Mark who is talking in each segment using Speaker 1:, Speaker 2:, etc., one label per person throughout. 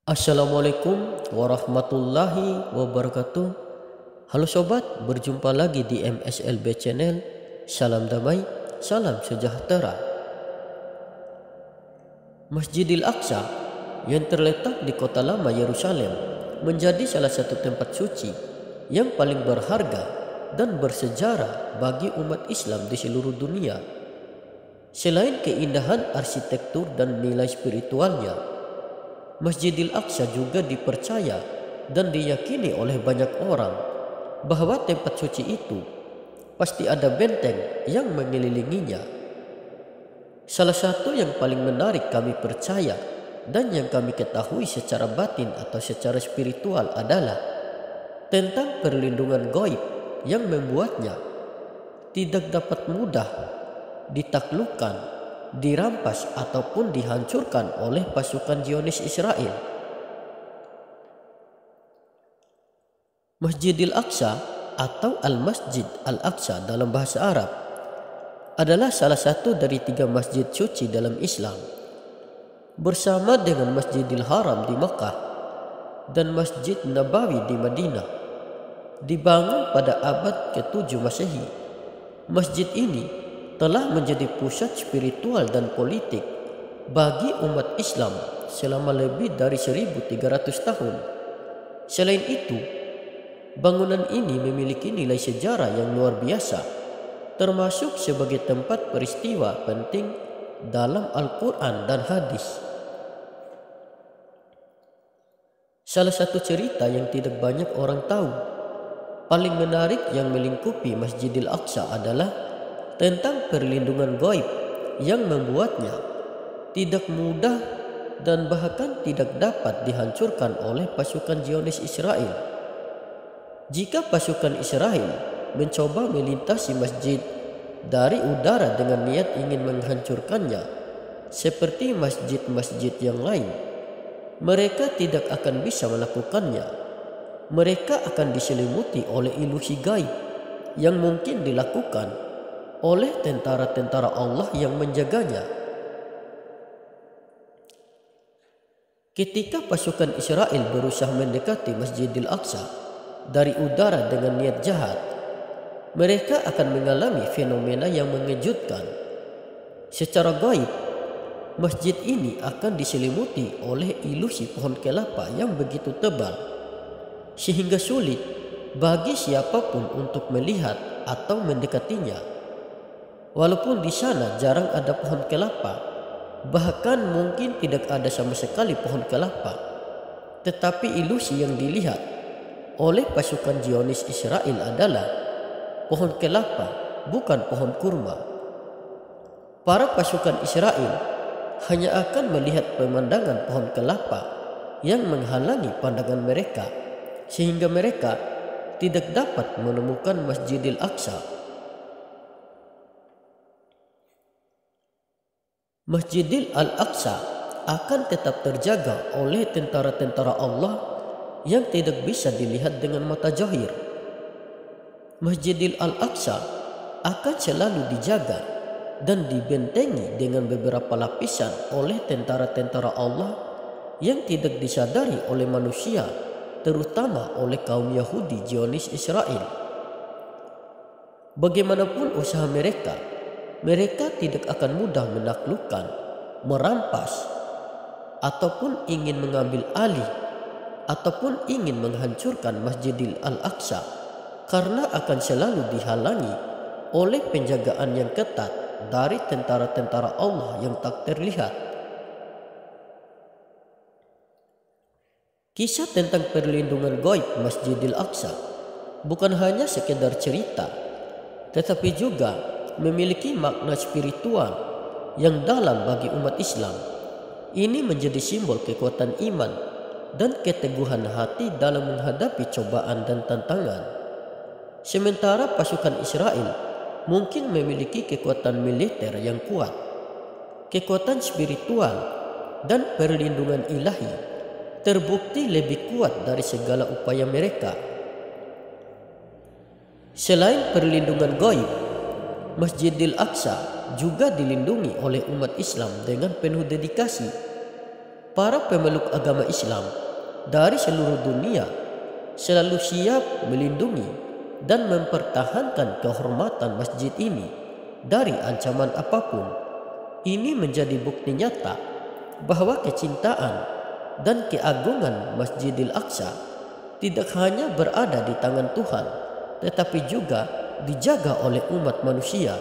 Speaker 1: Assalamualaikum warahmatullahi wabarakatuh. Halo sobat, berjumpa lagi di MSLB Channel. Salam damai, salam sejahtera. Masjidil Aqsa yang terletak di kota lama Yerusalem menjadi salah satu tempat suci yang paling berharga dan bersejarah bagi umat Islam di seluruh dunia. Selain keindahan arsitektur dan nilai spiritualnya, Masjidil Aqsa juga dipercaya dan diyakini oleh banyak orang bahwa tempat suci itu pasti ada benteng yang mengelilinginya. Salah satu yang paling menarik kami percaya dan yang kami ketahui secara batin atau secara spiritual adalah tentang perlindungan gaib yang membuatnya tidak dapat mudah ditaklukkan, dirampas ataupun dihancurkan oleh pasukan Zionis Israel. Masjidil Aqsa atau Al-Masjid Al-Aqsa dalam bahasa Arab adalah salah satu dari 3 masjid suci dalam Islam, bersama dengan Masjidil Haram di Makkah dan Masjid Nabawi di Madinah. Dibangun pada abad ke-7 Masehi, masjid ini telah menjadi pusat spiritual dan politik bagi umat Islam selama lebih dari 1300 tahun. Selain itu, bangunan ini memiliki nilai sejarah yang luar biasa, termasuk sebagai tempat peristiwa penting dalam Al-Quran dan hadis. Salah satu cerita yang tidak banyak orang tahu, paling menarik yang melingkupi Masjidil Aqsa adalah tentang perlindungan gaib yang membuatnya tidak mudah dan bahkan tidak dapat dihancurkan oleh pasukan Zionis Israel. Jika pasukan Israel mencoba melintasi masjid dari udara dengan niat ingin menghancurkannya, seperti masjid-masjid yang lain, mereka tidak akan bisa melakukannya. Mereka akan diselimuti oleh ilusi gaib yang mungkin dilakukan oleh tentara-tentara Allah yang menjaganya. Ketika pasukan Israel berusaha mendekati Masjidil Aqsa dari udara dengan niat jahat, mereka akan mengalami fenomena yang mengejutkan. Secara gaib, masjid ini akan diselimuti oleh ilusi pohon kelapa yang begitu tebal, sehingga sulit bagi siapapun untuk melihat atau mendekatinya. Walaupun di sana jarang ada pohon kelapa, bahkan mungkin tidak ada sama sekali pohon kelapa, tetapi ilusi yang dilihat oleh pasukan Zionis Israel adalah pohon kelapa, bukan pohon kurma. Para pasukan Israel hanya akan melihat pemandangan pohon kelapa yang menghalangi pandangan mereka, sehingga mereka tidak dapat menemukan Masjidil Aqsa. Masjidil Al-Aqsa akan tetap terjaga oleh tentara-tentara Allah yang tidak bisa dilihat dengan mata zahir. Masjidil Al-Aqsa akan selalu dijaga dan dibentengi dengan beberapa lapisan oleh tentara-tentara Allah yang tidak disadari oleh manusia, terutama oleh kaum Yahudi Zionis Israel. Bagaimanapun usaha mereka tidak akan mudah menaklukkan, merampas, ataupun ingin mengambil alih, ataupun ingin menghancurkan Masjidil Al-Aqsa, karena akan selalu dihalangi oleh penjagaan yang ketat dari tentara-tentara Allah yang tak terlihat. Kisah tentang perlindungan gaib Masjidil Aqsa bukan hanya sekedar cerita, tetapi juga memiliki makna spiritual yang dalam bagi umat Islam. Ini menjadi simbol kekuatan iman dan keteguhan hati dalam menghadapi cobaan dan tantangan. Sementara pasukan Israel mungkin memiliki kekuatan militer yang kuat, kekuatan spiritual dan perlindungan ilahi terbukti lebih kuat dari segala upaya mereka. Selain perlindungan gaib, Masjidil Aqsa juga dilindungi oleh umat Islam dengan penuh dedikasi. para pemeluk agama Islam dari seluruh dunia selalu siap melindungi dan mempertahankan kehormatan masjid ini dari ancaman apapun. Ini menjadi bukti nyata bahwa kecintaan dan keagungan Masjidil Aqsa tidak hanya berada di tangan Tuhan, tetapi juga dijaga oleh umat manusia.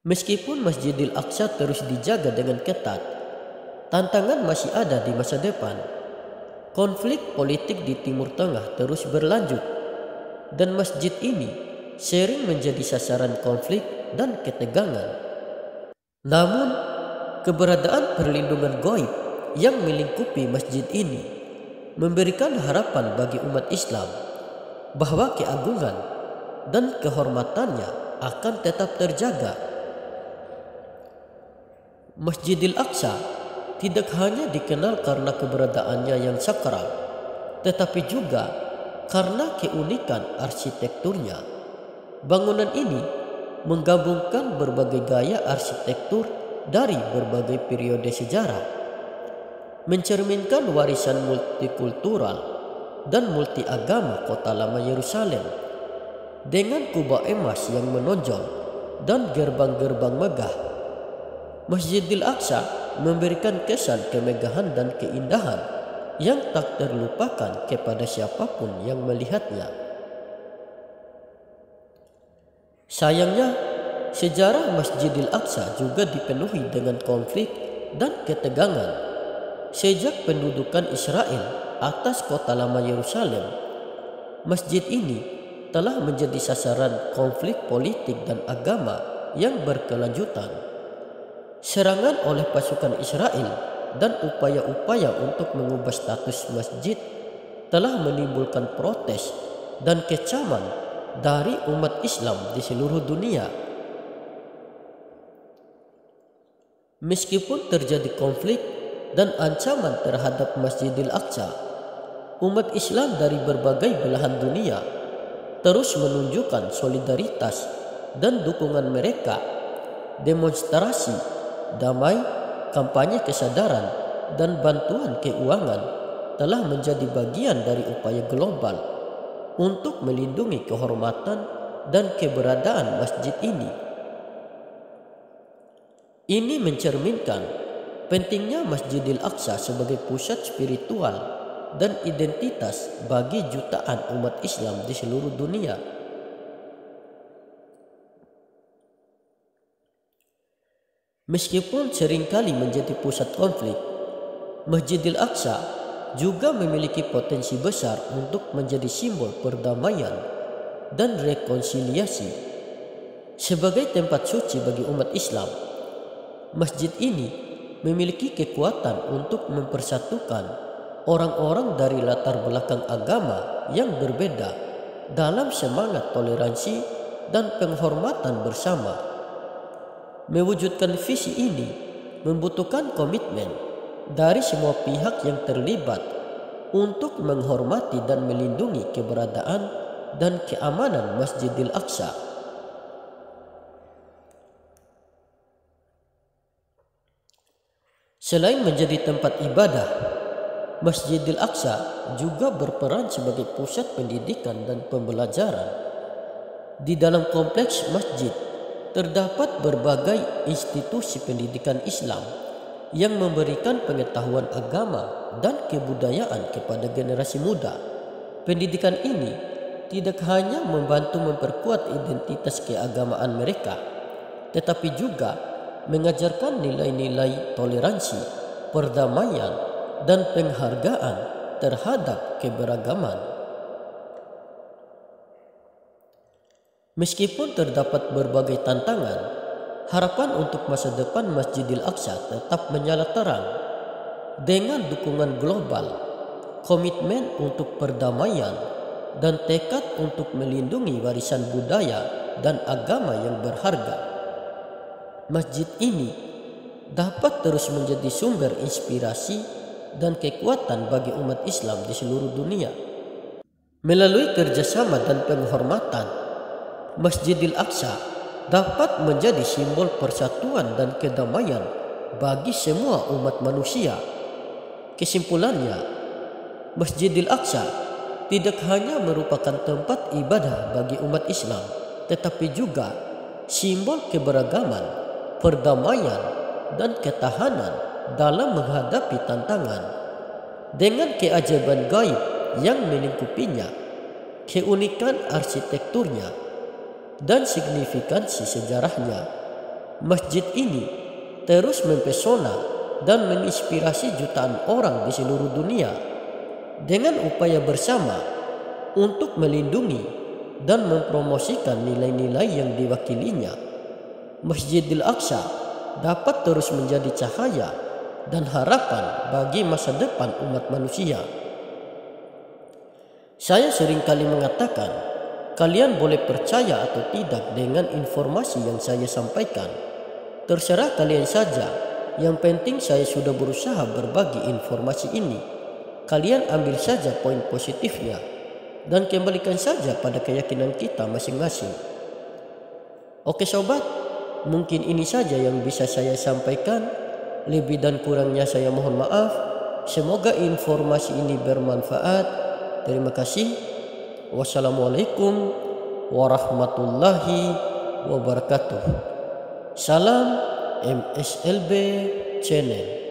Speaker 1: Meskipun Masjidil Aqsa terus dijaga dengan ketat, tantangan masih ada di masa depan. Konflik politik di Timur Tengah terus berlanjut, dan masjid ini sering menjadi sasaran konflik dan ketegangan. Namun, keberadaan perlindungan gaib yang melingkupi masjid ini memberikan harapan bagi umat Islam bahwa keagungan dan kehormatannya akan tetap terjaga. Masjidil Aqsa tidak hanya dikenal karena keberadaannya yang sakral, tetapi juga karena keunikan arsitekturnya. Bangunan ini menggabungkan berbagai gaya arsitektur dari berbagai periode sejarah, mencerminkan warisan multikultural dan multiagama kota lama Yerusalem dengan kubah emas yang menonjol dan gerbang-gerbang megah. Masjidil Aqsa memberikan kesan kemegahan dan keindahan yang tak terlupakan kepada siapapun yang melihatnya. Sayangnya, sejarah Masjidil Aqsa juga dipenuhi dengan konflik dan ketegangan. Sejak pendudukan Israel atas kota lama Yerusalem, masjid ini telah menjadi sasaran konflik politik dan agama yang berkelanjutan. Serangan oleh pasukan Israel dan upaya-upaya untuk mengubah status masjid telah menimbulkan protes dan kecaman dari umat Islam di seluruh dunia. Meskipun terjadi konflik dan ancaman terhadap Masjidil Aqsa, umat Islam dari berbagai belahan dunia terus menunjukkan solidaritas dan dukungan mereka. Demonstrasi damai, kampanye kesadaran, dan bantuan keuangan telah menjadi bagian dari upaya global untuk melindungi kehormatan dan keberadaan masjid ini. Ini mencerminkan pentingnya Masjidil Aqsa sebagai pusat spiritual dan identitas bagi jutaan umat Islam di seluruh dunia. Meskipun seringkali menjadi pusat konflik, Masjidil Aqsa juga memiliki potensi besar untuk menjadi simbol perdamaian dan rekonsiliasi. Sebagai tempat suci bagi umat Islam, masjid ini memiliki kekuatan untuk mempersatukan orang-orang dari latar belakang agama yang berbeda dalam semangat toleransi dan penghormatan bersama. Mewujudkan visi ini membutuhkan komitmen dari semua pihak yang terlibat untuk menghormati dan melindungi keberadaan dan keamanan Masjidil Aqsa. Selain menjadi tempat ibadah, Masjidil Aqsa juga berperan sebagai pusat pendidikan dan pembelajaran. Di dalam kompleks masjid terdapat berbagai institusi pendidikan Islam yang memberikan pengetahuan agama dan kebudayaan kepada generasi muda. Pendidikan ini tidak hanya membantu memperkuat identitas keagamaan mereka, tetapi juga mengajarkan nilai-nilai toleransi, perdamaian, dan penghargaan terhadap keberagaman. Meskipun terdapat berbagai tantangan, harapan untuk masa depan Masjidil Aqsa tetap menyala terang. Dengan dukungan global, komitmen untuk perdamaian, dan tekad untuk melindungi warisan budaya dan agama yang berharga, masjid ini dapat terus menjadi sumber inspirasi dan kekuatan bagi umat Islam di seluruh dunia. Melalui kerjasama dan penghormatan, Masjidil Aqsa dapat menjadi simbol persatuan dan kedamaian bagi semua umat manusia. Kesimpulannya, Masjidil Aqsa tidak hanya merupakan tempat ibadah bagi umat Islam, tetapi juga simbol keberagaman, perdamaian, dan ketahanan dalam menghadapi tantangan. Dengan keajaiban gaib yang melingkupinya, keunikan arsitekturnya, dan signifikansi sejarahnya, masjid ini terus mempesona dan menginspirasi jutaan orang di seluruh dunia. Dengan upaya bersama untuk melindungi dan mempromosikan nilai-nilai yang diwakilinya, Masjidil Aqsa dapat terus menjadi cahaya dan harapan bagi masa depan umat manusia. Saya seringkali mengatakan, kalian boleh percaya atau tidak dengan informasi yang saya sampaikan. Terserah kalian saja. Yang penting saya sudah berusaha berbagi informasi ini. Kalian ambil saja poin positifnya dan kembalikan saja pada keyakinan kita masing-masing. Oke sobat, mungkin ini saja yang bisa saya sampaikan. Lebih dan kurangnya saya mohon maaf. Semoga informasi ini bermanfaat. Terima kasih. Wassalamualaikum warahmatullahi wabarakatuh. Salam MSLB Channel.